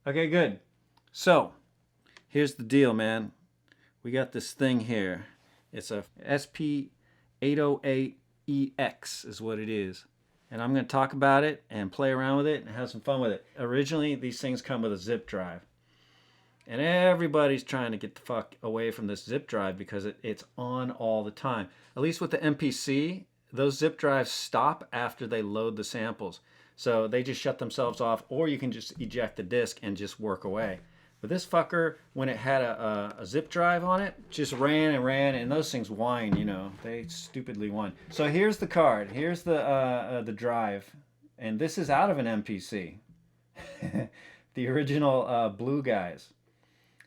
Okay, good. So, here's the deal, man. We got this thing here. It's a SP-808ex is what it is. And I'm going to talk about it and play around with it and have some fun with it. Originally, these things come with a zip drive. And everybody's trying to get the fuck away from this zip drive because it's on all the time. At least with the MPC, those zip drives stop after they load the samples. So they just shut themselves off, or you can just eject the disk and just work away. But this fucker, when it had a zip drive on it, just ran and ran, and those things whine, you know. They stupidly whine. So here's the card. Here's the drive. And this is out of an MPC. The original blue guys.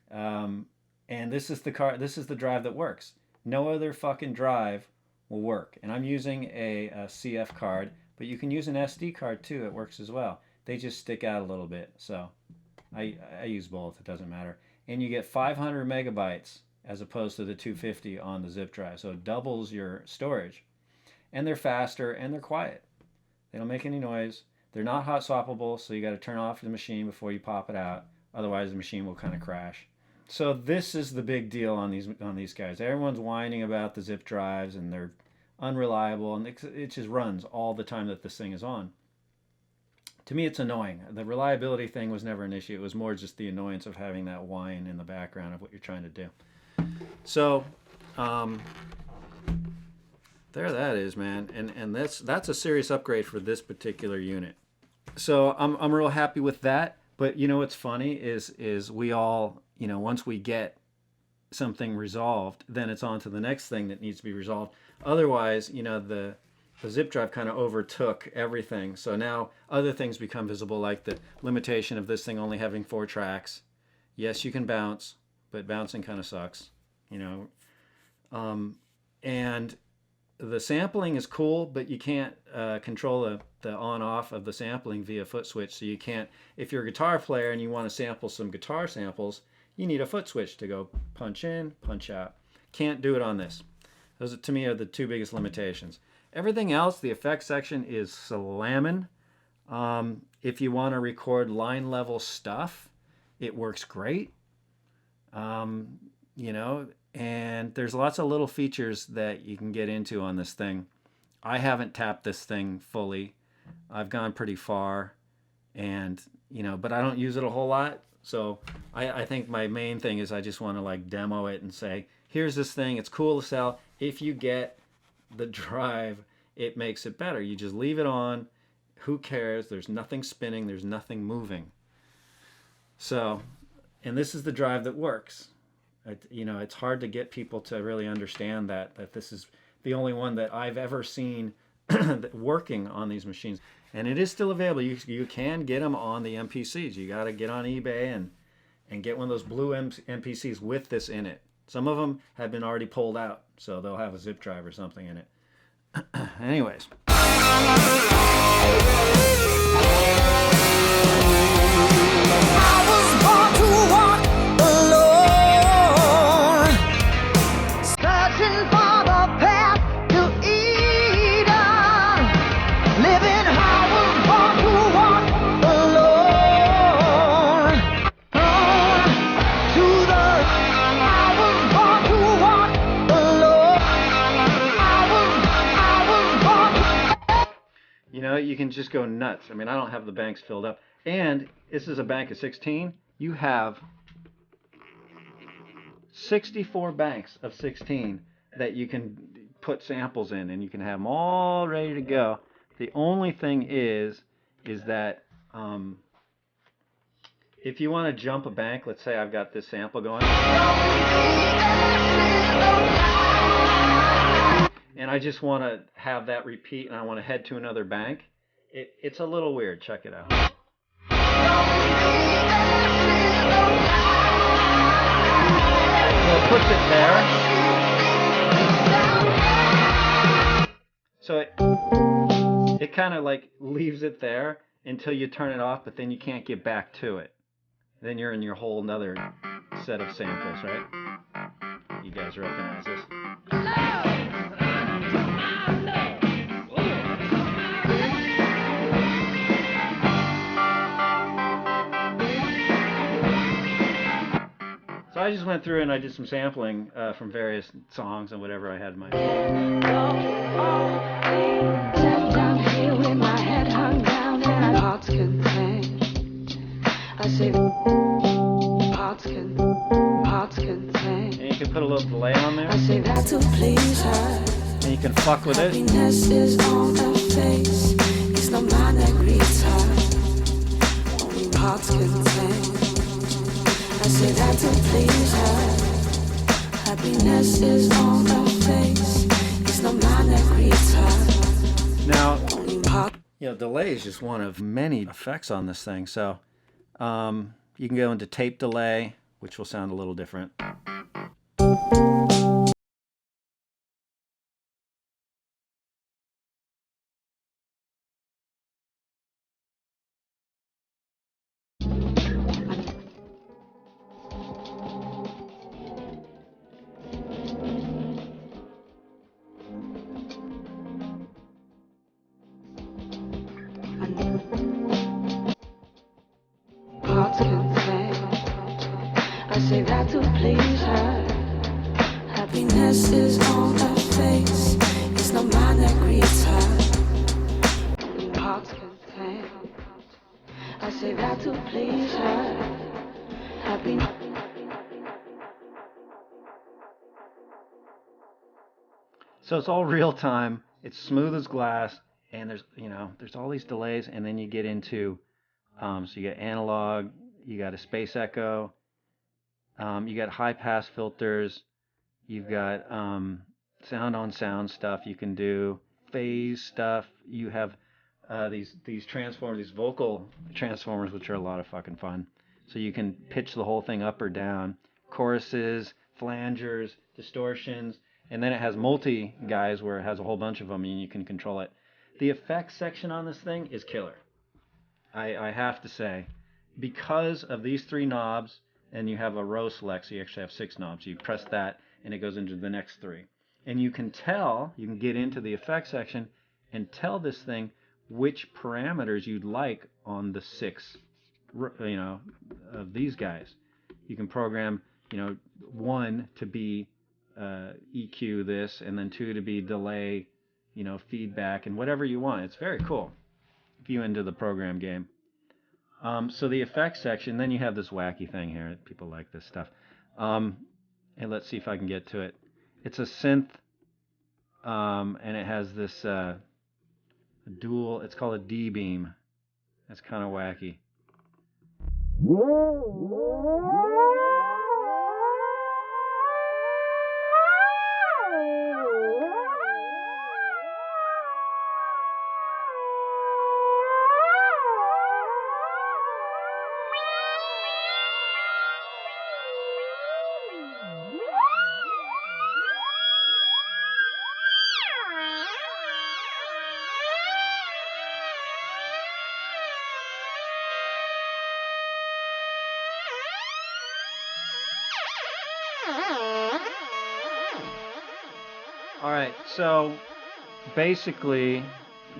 And this is the card. This is the drive that works. No other fucking drive will work. And I'm using a CF card, but you can use an SD card too. It works as well. They just stick out a little bit. So I use both. It doesn't matter. And you get 500 megabytes as opposed to the 250 on the zip drive. So it doubles your storage. And they're faster and they're quiet. They don't make any noise. They're not hot swappable, so you got to turn off the machine before you pop it out. Otherwise, the machine will kind of crash. So this is the big deal on these guys. Everyone's whining about the zip drives and they're unreliable, and it just runs all the time that this thing is on. To me, it's annoying. The reliability thing was never an issue. It was more just the annoyance of having that whine in the background of what you're trying to do. So there that is, man. And that's a serious upgrade for this particular unit. So I'm real happy with that. But you know what's funny is we all, you know, once we get something resolved, then it's on to the next thing that needs to be resolved. Otherwise, you know, the zip drive kind of overtook everything. So now other things become visible, like the limitation of this thing only having 4 tracks. Yes, you can bounce, but bouncing kind of sucks, you know. And the sampling is cool, but you can't control the on-off of the sampling via foot switch. So you can't, if you're a guitar player and you want to sample some guitar samples, you need a foot switch to go punch in, punch out. Can't do it on this. Those, to me, are the 2 biggest limitations. Everything else, the effects section is slamming. If you want to record line level stuff, it works great. You know, and there's lots of little features that you can get into on this thing. I haven't tapped this thing fully. I've gone pretty far, and you know, but I don't use it a whole lot. So I think my main thing is I just want to like demo it and say, here's this thing. It's cool to sell. If you get the drive, it makes it better. You just leave it on. Who cares? There's nothing spinning. There's nothing moving. So, and this is the drive that works. You know, it's hard to get people to really understand that this is the only one that I've ever seen working on these machines. And it is still available. You can get them on the MPCs. You got to get on eBay and get one of those blue MPCs with this in it. Some of them have been already pulled out, so they'll have a zip drive or something in it. Anyways. You know, you can just go nuts. I mean, I don't have the banks filled up. And this is a bank of 16. You have 64 banks of 16 that you can put samples in, and you can have them all ready to go. The only thing is that if you want to jump a bank, let's say I've got this sample going, and I just want to have that repeat, and I want to head to another bank, it's a little weird. Check it out. So it puts it there. So it kind of like leaves it there until you turn it off, but then you can't get back to it. Then you're in your whole nother set of samples, right? You guys recognize this? Hello! So I just went through and I did some sampling from various songs and whatever I had in my Sat down here with my head hung down and hearts contain. I say hearts contain. And you can put a little delay on there. I say that to please her. And you can fuck with it. Happiness is on her face. It's no man that greets her. Only hearts contain. I say that to please her. Happiness is on her face. It's no man that greets her. Now, you know, delay is just one of many effects on this thing. So you can go into tape delay, which will sound a little different. Hearts contain. I say that to please her. Happiness is on her face. It's no man that greets her. Hearts contain. I say that to please her. Happiness. So it's all real time. It's smooth as glass, and there's all these delays, and then you get into so you get analog, you got a space echo, you got high pass filters, you've got sound on sound stuff you can do, phase stuff. You have these transformers, these vocal transformers, which are a lot of fucking fun. So you can pitch the whole thing up or down, choruses, flangers, distortions, and then it has multi guys where it has a whole bunch of them and you can control it. The effects section on this thing is killer. I have to say, because of these three knobs, and you have a row select, so you actually have 6 knobs. You press that, and it goes into the next 3. And you can get into the effects section and tell this thing which parameters you'd like on the 6, of these guys. You can program, 1 to be EQ this, and then 2 to be delay, feedback, and whatever you want. It's very cool if you're into the program game. So the effects section, then you have this wacky thing here. People like this stuff. And let's see if I can get to it. It's a synth, and it has this dual, it's called a D-beam. That's kind of wacky. Alright, so basically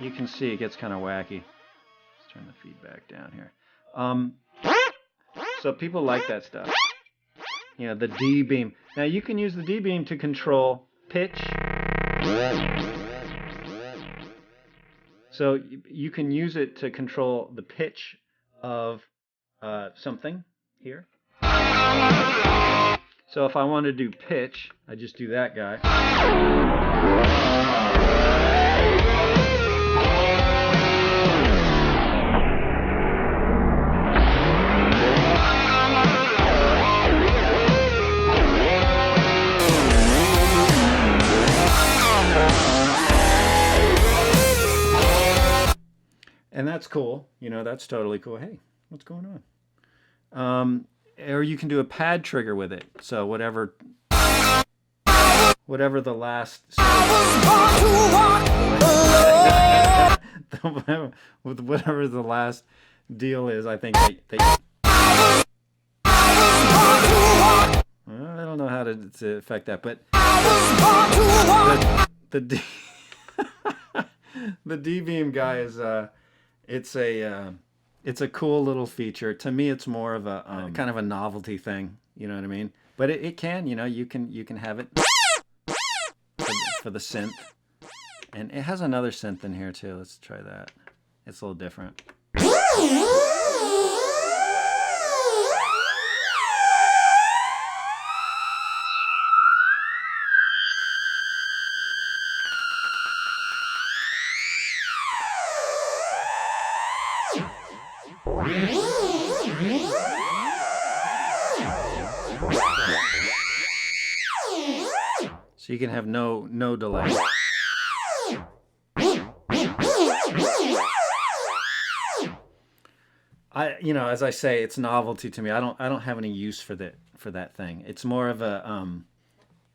you can see it gets kind of wacky. Let's turn the feedback down here. So people like that stuff. The D-beam. Now you can use the D-beam to control pitch. So you can use it to control the pitch of something here. So if I want to do pitch, I just do that guy. And that's cool. That's totally cool. Hey, what's going on? Or you can do a pad trigger with it. So whatever the last whatever the last deal is, I think they I don't know how to affect that, but the D-beam guy is it's a cool little feature. To me, it's more of a kind of a novelty thing. You know what I mean? But it can, you know, you can have it for the synth. And it has another synth in here too. Let's try that. It's a little different. So you can have no delay. You know, as I say, it's novelty to me. I don't have any use for that thing. It's more of a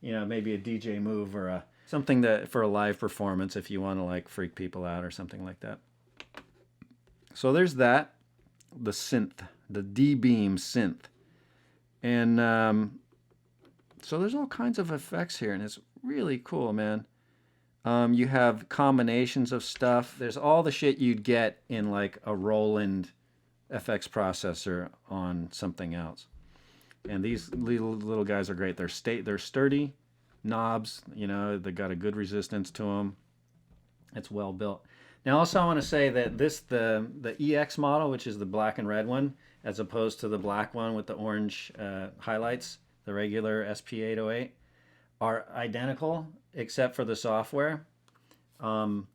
you know, maybe a DJ move or something that for a live performance if you want to like freak people out or something like that. So there's that, the synth, the D-Beam synth. And so there's all kinds of effects here, and it's really cool, man. You have combinations of stuff. There's all the shit you'd get in like a Roland FX processor on something else. And these little guys are great. They're sturdy knobs, you know, they got a good resistance to them. It's well built. Now also I want to say that the EX model, which is the black and red one, as opposed to the black one with the orange highlights, the regular SP-808, are identical except for the software. And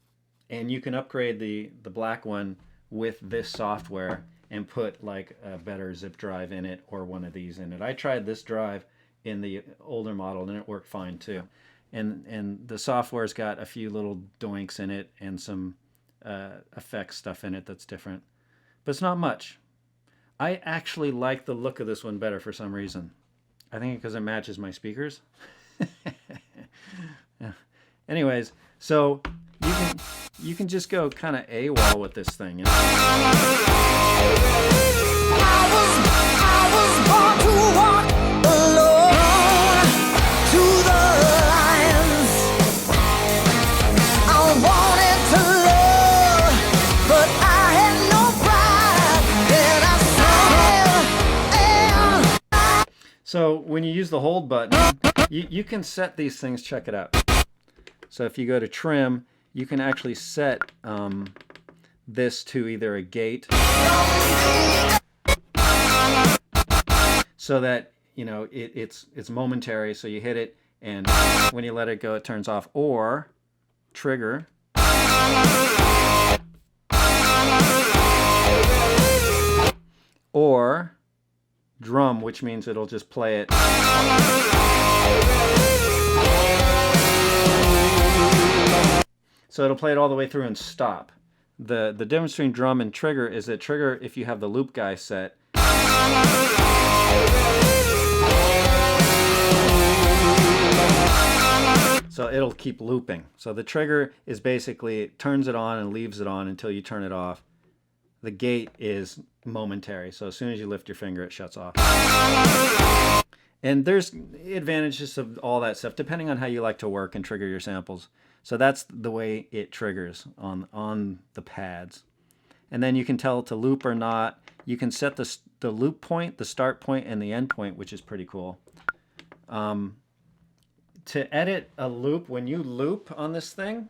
you can upgrade the black one with this software and put like a better zip drive in it or one of these in it. I tried this drive in the older model and it worked fine too. And the software's got a few little doinks in it and some effects stuff in it that's different. But it's not much. I actually like the look of this one better for some reason. I think because it matches my speakers. Yeah. Anyways, so you can just go kind of AWOL with this thing. You know? I was born to walk alone to the lions. I wanted to love, but I had no pride. And I So when you use the hold button, you can set these things. Check it out. So if you go to trim, you can actually set this to either a gate, so that you know it's momentary. So you hit it, and when you let it go, it turns off. Or trigger. Or drum, which means it'll just play it. So it'll play it all the way through and stop. The difference between drum and trigger is that trigger, if you have the loop guy set, so it'll keep looping. So the trigger is basically, it turns it on and leaves it on until you turn it off. The gate is momentary. So as soon as you lift your finger, it shuts off. And there's advantages of all that stuff, depending on how you like to work and trigger your samples. So that's the way it triggers on the pads. And then you can tell it to loop or not. You can set the loop point, the start point, and the end point, which is pretty cool. To edit a loop, when you loop on this thing,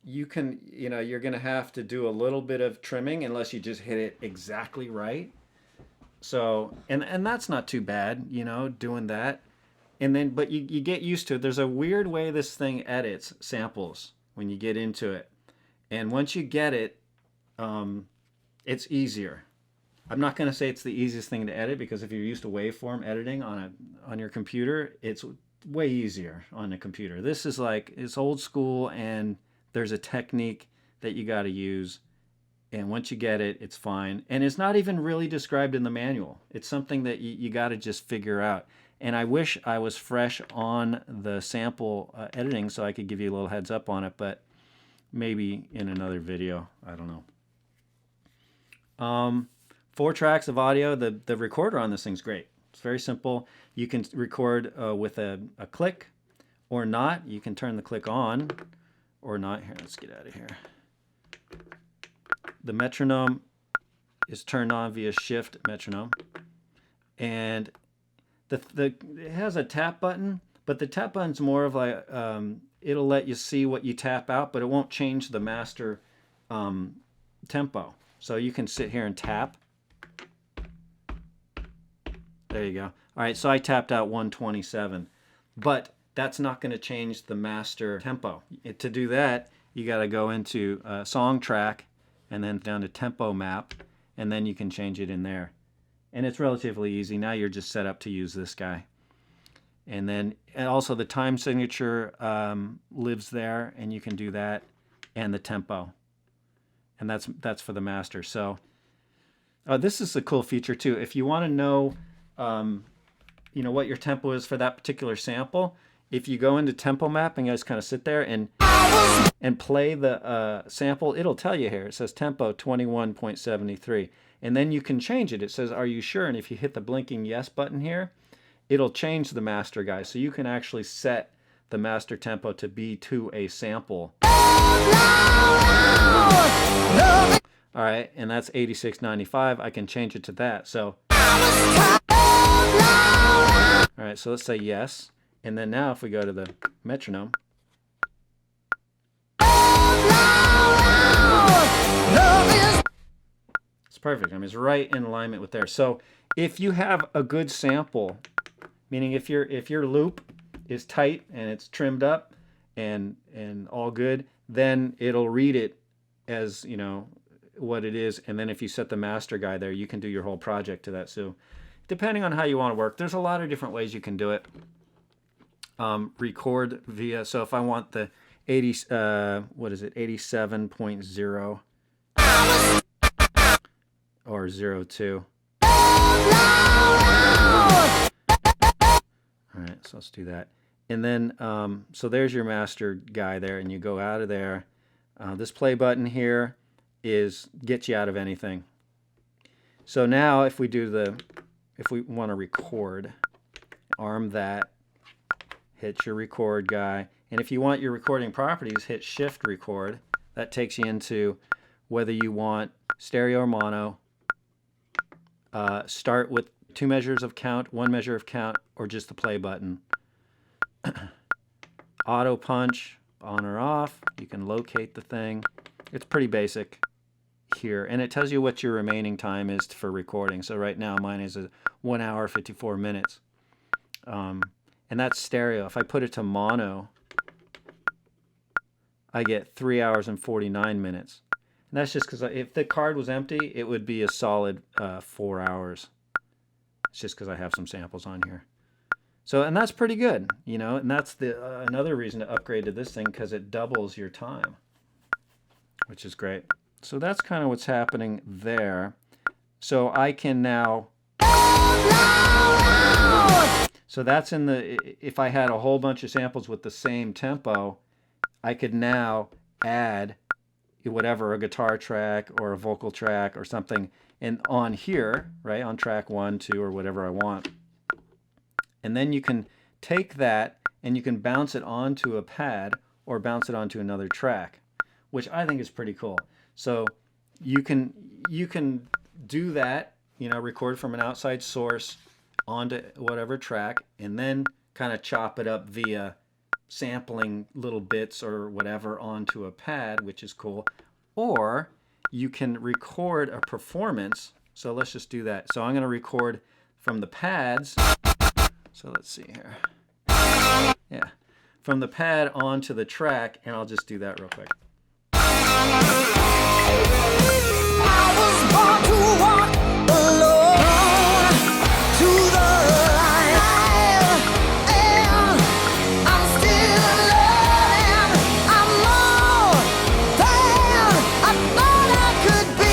you can, you know, you're going to have to do a little bit of trimming unless you just hit it exactly right. So, and that's not too bad, you know, doing that. And then, but you get used to it. There's a weird way this thing edits samples when you get into it. And once you get it, it's easier. I'm not going to say it's the easiest thing to edit, because if you're used to waveform editing on your computer, it's way easier on a computer. This is like, it's old school, and there's a technique that you got to use. And once you get it, it's fine. And it's not even really described in the manual. It's something that you got to just figure out. And I wish I was fresh on the sample editing so I could give you a little heads up on it, but maybe in another video. I don't know. 4 tracks of audio. The recorder on this thing's great. It's very simple. You can record with a click or not. You can turn the click on or not. Here, let's get out of here. The metronome is turned on via shift metronome, and it has a tap button, but the tap button's more of like it'll let you see what you tap out, but it won't change the master tempo. So you can sit here and tap. There you go. All right, so I tapped out 127, but that's not going to change the master tempo. To do that, you got to go into song track and then down to tempo map, and then you can change it in there. And it's relatively easy. Now you're just set up to use this guy. And also the time signature lives there, and you can do that, and the tempo. And that's for the master. So this is a cool feature too. If you want to know what your tempo is for that particular sample, if you go into tempo map and you just kind of sit there and play the sample, it'll tell you here. It says tempo 21.73. And then you can change it. It says, are you sure? And if you hit the blinking yes button here, it'll change the master guy. So you can actually set the master tempo to be to a sample. All right, and that's 86.95. I can change it to that. So, all right, so let's say yes. And then now if we go to the metronome, it's perfect. I mean, it's right in alignment with there. So if you have a good sample, meaning if your loop is tight and it's trimmed up and all good, then it'll read it as, what it is. And then if you set the master guy there, you can do your whole project to that. So depending on how you want to work, there's a lot of different ways you can do it. Record via, so if I want the 87.0 or 02. All right, so let's do that. And then, so there's your master guy there, and you go out of there. This play button here gets you out of anything. So now if we want to record, arm that, hit your record guy. And if you want your recording properties, hit shift record. That takes you into whether you want stereo or mono. Start with 2 measures of count, 1 measure of count, or just the play button. Auto punch, on or off. You can locate the thing. It's pretty basic here. And it tells you what your remaining time is for recording. So right now mine is 1 hour, 54 minutes. And that's stereo. If I put it to mono, I get 3 hours and 49 minutes. And that's just because if the card was empty, it would be a solid 4 hours. It's just because I have some samples on here. So, and that's pretty good, and that's another reason to upgrade to this thing, because it doubles your time, which is great. So that's kind of what's happening there. So I can now, so that's if I had a whole bunch of samples with the same tempo, I could now add whatever, a guitar track or a vocal track or something, and on here, right, on track 1, 2, or whatever I want. And then you can take that and you can bounce it onto a pad or bounce it onto another track, which I think is pretty cool. So you can do that, record from an outside source onto whatever track, and then kind of chop it up via sampling little bits or whatever onto a pad, which is cool. Or you can record a performance. So let's just do that. So I'm going to record from the pads. So let's see here. Yeah. From the pad onto the track, and I'll just do that real quick. I was born to walk alone to the light, and I'm still learning. I'm more than I thought I could be.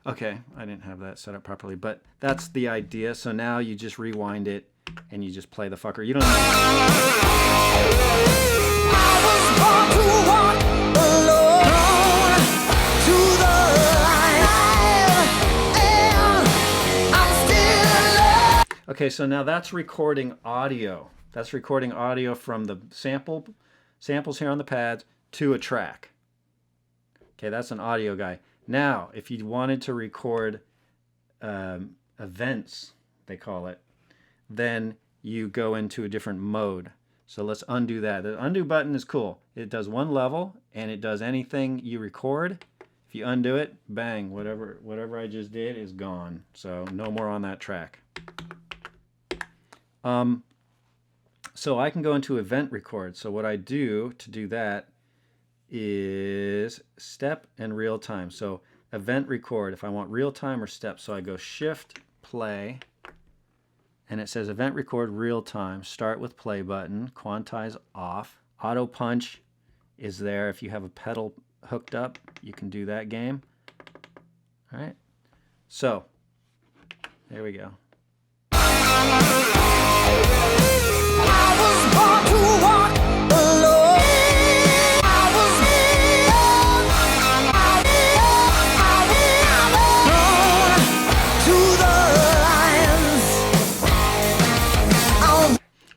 Okay, I didn't have that set up properly, but that's the idea. So now you just rewind it and you just play the fucker. You don't Okay, so now that's recording audio. That's recording audio from the samples here on the pads to a track. Okay, that's an audio guy. Now, if you wanted to record events, they call it, then you go into a different mode. So let's undo that. The undo button is cool. It does one level and it does anything you record. If you undo it, bang, whatever I just did is gone. So no more on that track. So I can go into event record. So what I do to do that is step and real time. So event record, if I want real time or step. So I go shift play and it says event record real time. Start with play button, quantize off. Auto punch is there. If you have a pedal hooked up, you can do that game. All right. So there we go.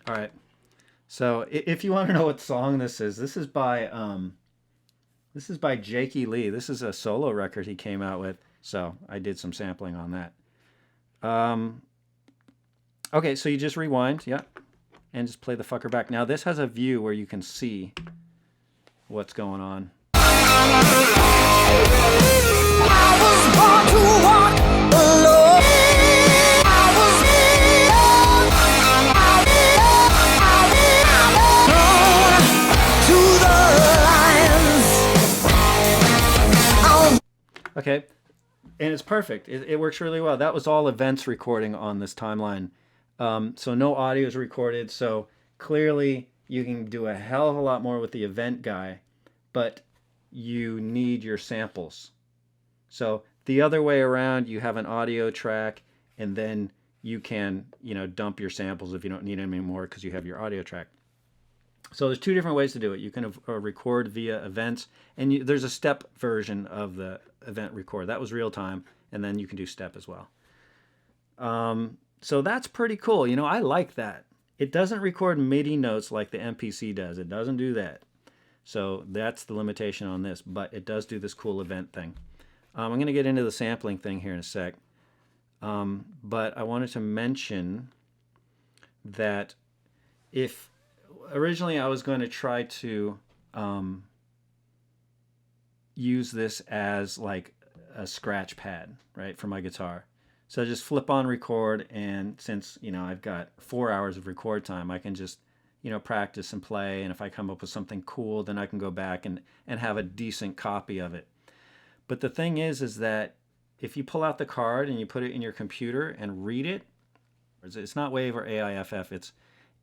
All right. So if you want to know what song this is by Jakey Lee. This is a solo record he came out with. So I did some sampling on that. Okay, so you just rewind, yeah, and just play the fucker back. Now this has a view where you can see what's going on. Okay, and it's perfect. It works really well. That was all events recording on this timeline. So no audio is recorded. So clearly you can do a hell of a lot more with the event guy, but you need your samples. So the other way around, you have an audio track and then you can, dump your samples if you don't need them anymore because you have your audio track. So there's two different ways to do it. You can record via events, and there's a step version of the event record. That was real time, and then you can do step as well. So that's pretty cool. I like that. It doesn't record MIDI notes like the MPC does. It doesn't do that. So that's the limitation on this, but it does do this cool event thing. I'm going to get into the sampling thing here in a sec. But I wanted to mention that if originally I was going to try to use this as like a scratch pad, right, for my guitar. So just flip on record, and since, I've got 4 hours of record time, I can just, practice and play, and if I come up with something cool, then I can go back and have a decent copy of it. But the thing is that if you pull out the card and you put it in your computer and read it, it's not WAV or AIFF,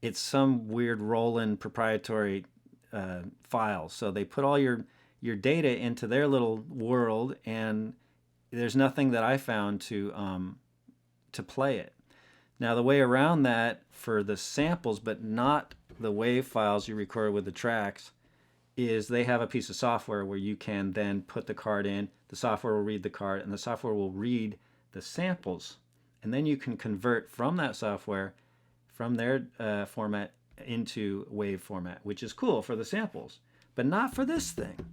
it's some weird Roland proprietary file. So they put all your data into their little world, and there's nothing that I found to play it. Now the way around that for the samples, but not the WAV files you record with the tracks, is they have a piece of software where you can then put the card in, the software will read the card, and the software will read the samples. And then you can convert from that software, from their format, into WAV format, which is cool for the samples, but not for this thing.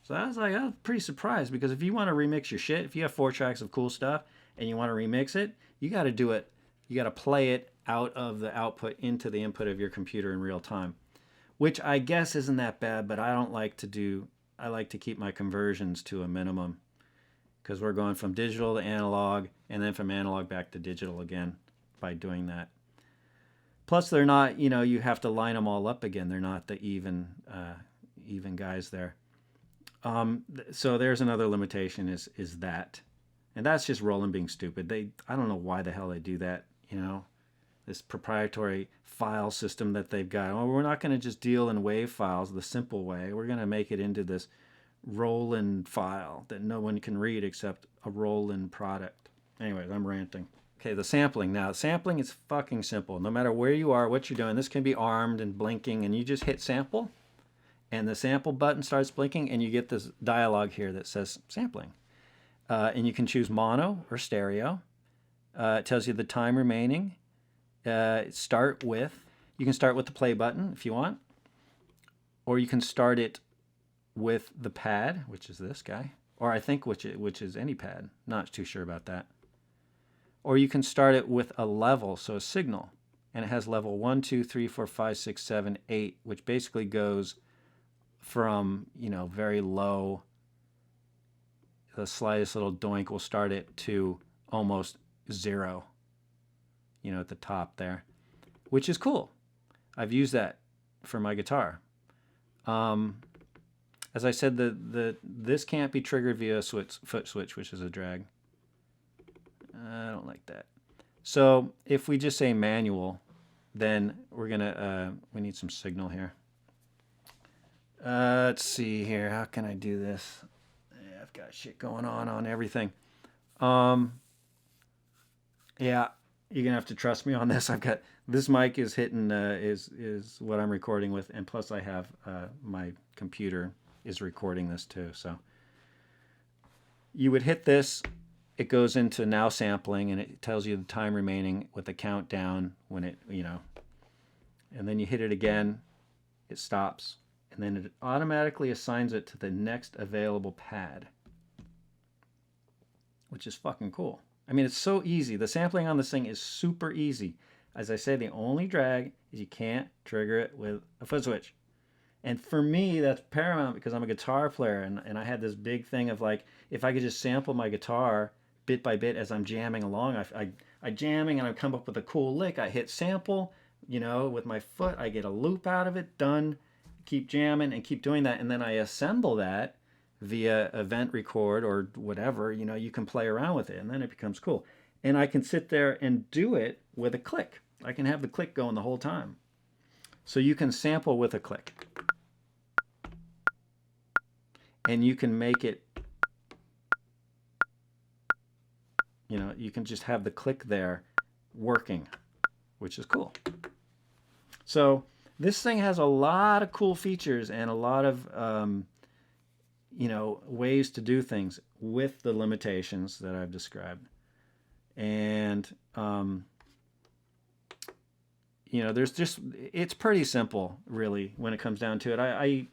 So I was pretty surprised, because if you want to remix your shit, if you have 4 tracks of cool stuff and you want to remix it, you got to do it. You got to play it out of the output into the input of your computer in real time, which I guess isn't that bad, but I don't like to do. I like to keep my conversions to a minimum, because we're going from digital to analog and then from analog back to digital again by doing that. Plus, they're not, you have to line them all up again. They're not the even guys there. So there's another limitation is that. And that's just Roland being stupid. I don't know why the hell they do that, this proprietary file system that they've got. Well, we're not going to just deal in WAV files the simple way. We're going to make it into this Roland file that no one can read except a Roland product. Anyways, I'm ranting. Okay, the sampling. Now, sampling is fucking simple. No matter where you are, what you're doing, this can be armed and blinking, and you just hit sample, and the sample button starts blinking, and you get this dialog here that says sampling. And you can choose mono or stereo. It tells you the time remaining. You can start with the play button if you want, or you can start it with the pad, which is this guy, or I think which is any pad. Not too sure about that. Or you can start it with a level, so a signal, and it has level 1, 2, 3, 4, 5, 6, 7, 8, which basically goes from, you know, very low. The slightest little doink will start it to almost 0, you know, at the top there, which is cool. I've used that for my guitar. As I said, this can't be triggered via a foot switch, which is a drag. I don't like that. So if we just say manual, then we're gonna we need some signal here. Let's see here. How can I do this? Yeah, I've got shit going on everything. Yeah, you're gonna have to trust me on this. I've got this mic is hitting is what I'm recording with, and plus I have my computer is recording this too. So you would hit this, it goes into now sampling, and it tells you the time remaining with the countdown when it, you know, and then you hit it again, it stops, and then it automatically assigns it to the next available pad, which is fucking cool. I mean, it's so easy. The sampling on this thing is super easy. As I say, the only drag is you can't trigger it with a foot switch. And for me, that's paramount because I'm a guitar player, and I had this big thing of like, if I could just sample my guitar bit by bit as I'm jamming along, I jamming and I come up with a cool lick, I hit sample, you know, with my foot, I get a loop out of it, done, keep jamming and keep doing that, and then I assemble that via event record or whatever, you know, you can play around with it, and then it becomes cool. And I can sit there and do it with a click. I can have the click going the whole time. So you can sample with a click. And you can make it, you know, you can just have the click there working, which is cool. So this thing has a lot of cool features and a lot of, you know, ways to do things with the limitations that I've described. And, you know, there's just, it's pretty simple, really, when it comes down to it.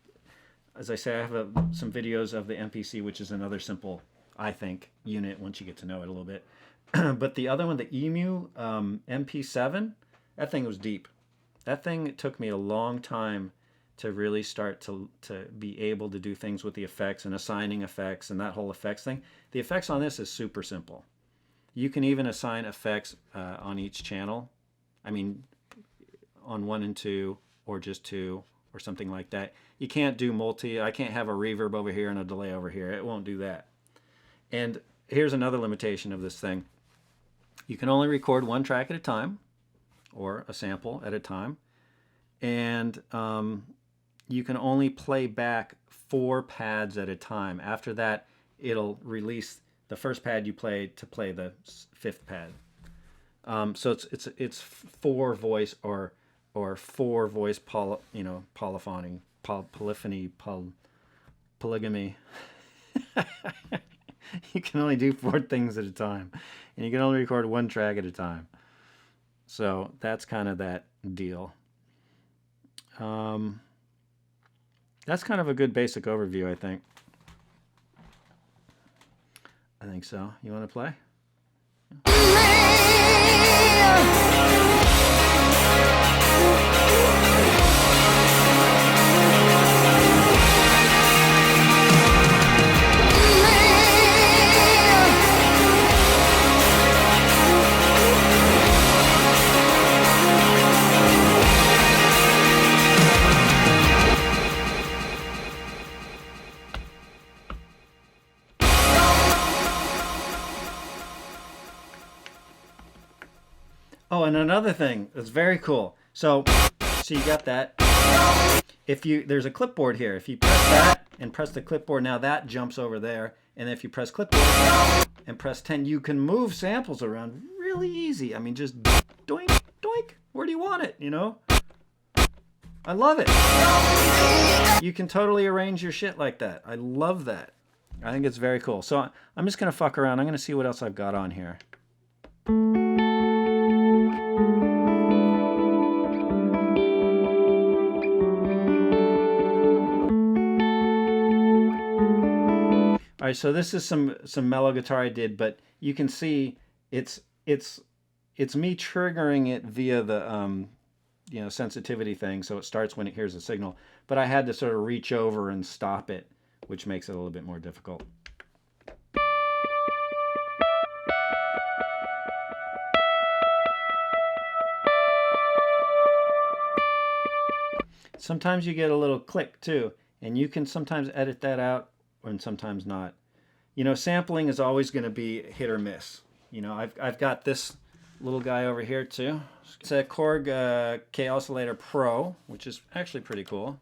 As I say, I have some videos of the MPC, which is another simple, I think, unit once you get to know it a little bit. But the other one, the EMU MP7, that thing was deep. That thing, it took me a long time to really start to be able to do things with the effects and assigning effects and that whole effects thing. The effects on this is super simple. You can even assign effects on each channel. I mean, on 1 and 2, or just 2, or something like that. You can't do multi. I can't have a reverb over here and a delay over here. It won't do that. And here's another limitation of this thing. You can only record 1 track at a time, or a sample at a time. And you can only play back 4 pads at a time. After that, it'll release the first pad you played to play the 5th pad. So it's 4 voice or 4 voice polyphony, polygamy. You can only do 4 things at a time, and you can only record 1 track at a time. So that's kind of that deal. That's kind of a good basic overview, I think. I think so. You want to play? Oh, and another thing that's very cool. So you got that. There's a clipboard here. If you press that and press the clipboard, now that jumps over there. And if you press clipboard and press 10, you can move samples around really easy. I mean, just doink, doink. Where do you want it, you know? I love it. You can totally arrange your shit like that. I love that. I think it's very cool. So I'm just going to fuck around. I'm going to see what else I've got on here. All right, so this is some mellow guitar I did, but you can see it's me triggering it via the sensitivity thing, so it starts when it hears a signal. But I had to sort of reach over and stop it, which makes it a little bit more difficult. Sometimes you get a little click too, and you can sometimes edit that out and sometimes not. Sampling is always going to be hit or miss. I've got this little guy over here too. It's a Korg K Oscillator Pro, which is actually pretty cool.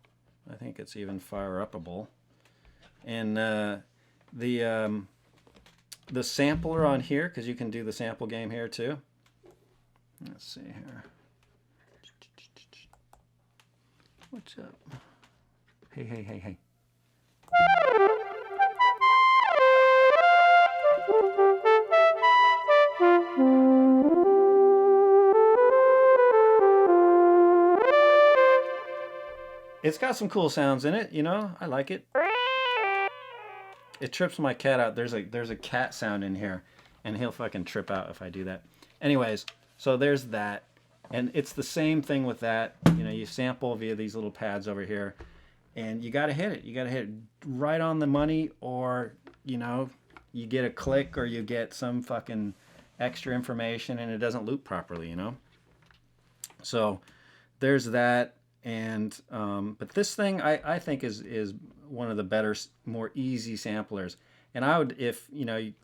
I think it's even fire-upable. And the sampler on here, because you can do the sample game here too. Let's see here. What's up? Hey, hey, hey, hey. It's got some cool sounds in it, I like it. It trips my cat out. There's a cat sound in here, and he'll fucking trip out if I do that. Anyways, so there's that. And it's the same thing with that. You sample via these little pads over here, and you got to hit it. You got to hit it right on the money, or, you get a click or you get some fucking extra information and it doesn't loop properly, So there's that. And but this thing I think is one of the better, more easy samplers. And I would, if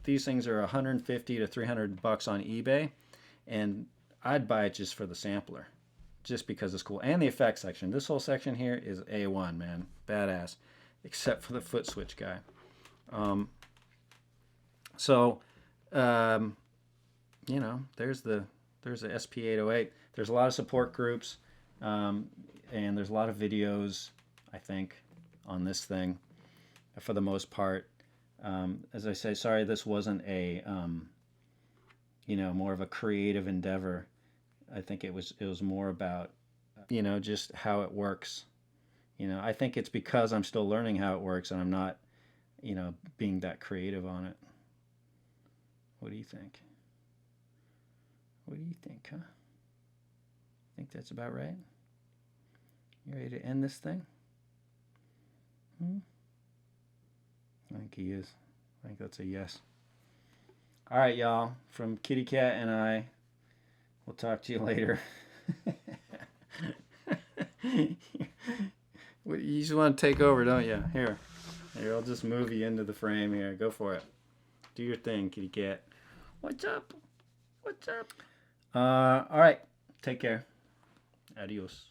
these things are $150 to $300 on eBay, and I'd buy it just for the sampler, just because it's cool. And the effects section. This whole section here is A1, man, badass, except for the foot switch guy. There's the SP-808. There's a lot of support groups. And there's a lot of videos, I think, on this thing, for the most part. As I say, sorry, this wasn't a, more of a creative endeavor. I think it was more about, just how it works. I think it's because I'm still learning how it works and I'm not, being that creative on it. What do you think? What do you think, huh? Think that's about right? You ready to end this thing? I think he is. I think that's a yes. All right, y'all. From Kitty Cat and I, we'll talk to you later. You just want to take over, don't you? Here, I'll just move you into the frame here. Go for it. Do your thing, Kitty Cat. What's up? What's up? All right. Take care. Adios.